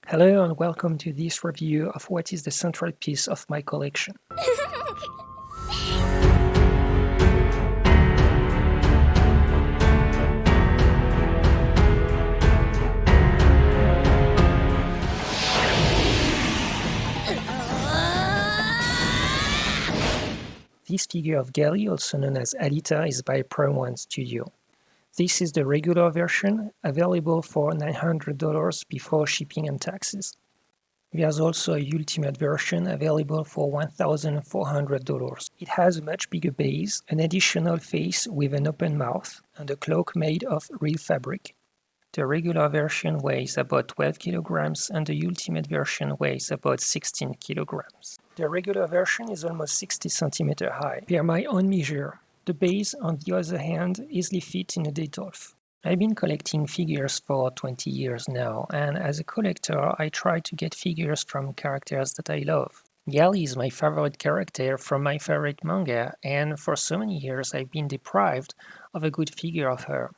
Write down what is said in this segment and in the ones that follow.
Hello and welcome to this review of what is the central piece of my collection. This figure of Gali, also known as Alita, is by Pro One Studio. This is the regular version, available for $900 before shipping and taxes. There's also a ultimate version available for $1,400. It has a much bigger base, an additional face with an open mouth, and a cloak made of real fabric. The regular version weighs about 12 kilograms and the ultimate version weighs about 16 kilograms. The regular version is almost 60 centimeters high, per my own measure. The base, on the other hand, easily fits in a Detolf. I've been collecting figures for 20 years now, and as a collector, I try to get figures from characters that I love. Gali is my favorite character from my favorite manga, and for so many years I've been deprived of a good figure of her.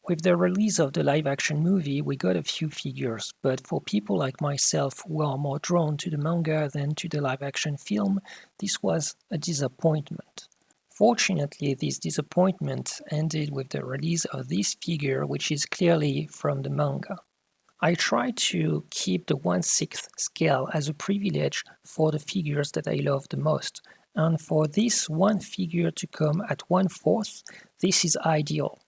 With the release of the live-action movie, we got a few figures, but for people like myself who are more drawn to the manga than to the live-action film, this was a disappointment. Fortunately, this disappointment ended with the release of this figure, which is clearly from the manga. I try to keep the 1/6 scale as a privilege for the figures that I love the most, and for this one figure to come at 1/4, this is ideal.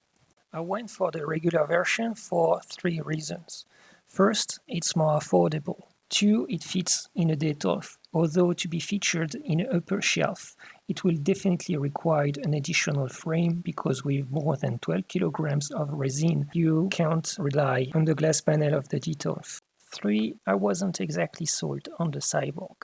I went for the regular version for 3 reasons. First, it's more affordable. 2, it fits in a Detolf. Although to be featured in an upper shelf, it will definitely require an additional frame because with more than 12 kilograms of resin, you can't rely on the glass panel of the Detolf. 3, I wasn't exactly sold on the cyborg.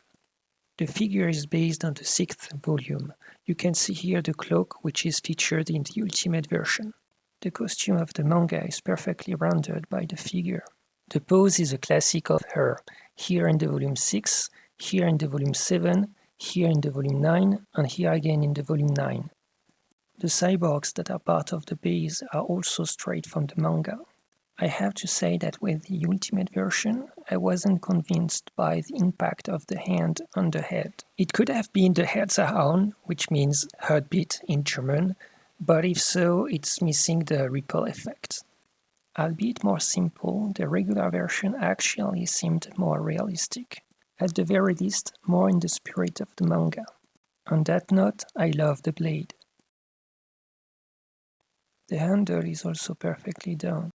The figure is based on the 6th volume. You can see here the cloak, which is featured in the ultimate version. The costume of the manga is perfectly rounded by the figure. The pose is a classic of her, here in the volume 6, here in the volume 7, here in the volume 9, and here again in the volume 9. The cyborgs that are part of the base are also straight from the manga. I have to say that with the ultimate version, I wasn't convinced by the impact of the hand on the head. It could have been the Herzerhauen, which means heartbeat in German, but if so, it's missing the ripple effect. Albeit more simple, the regular version actually seemed more realistic. At the very least, more in the spirit of the manga. On that note, I love the blade. The handle is also perfectly done.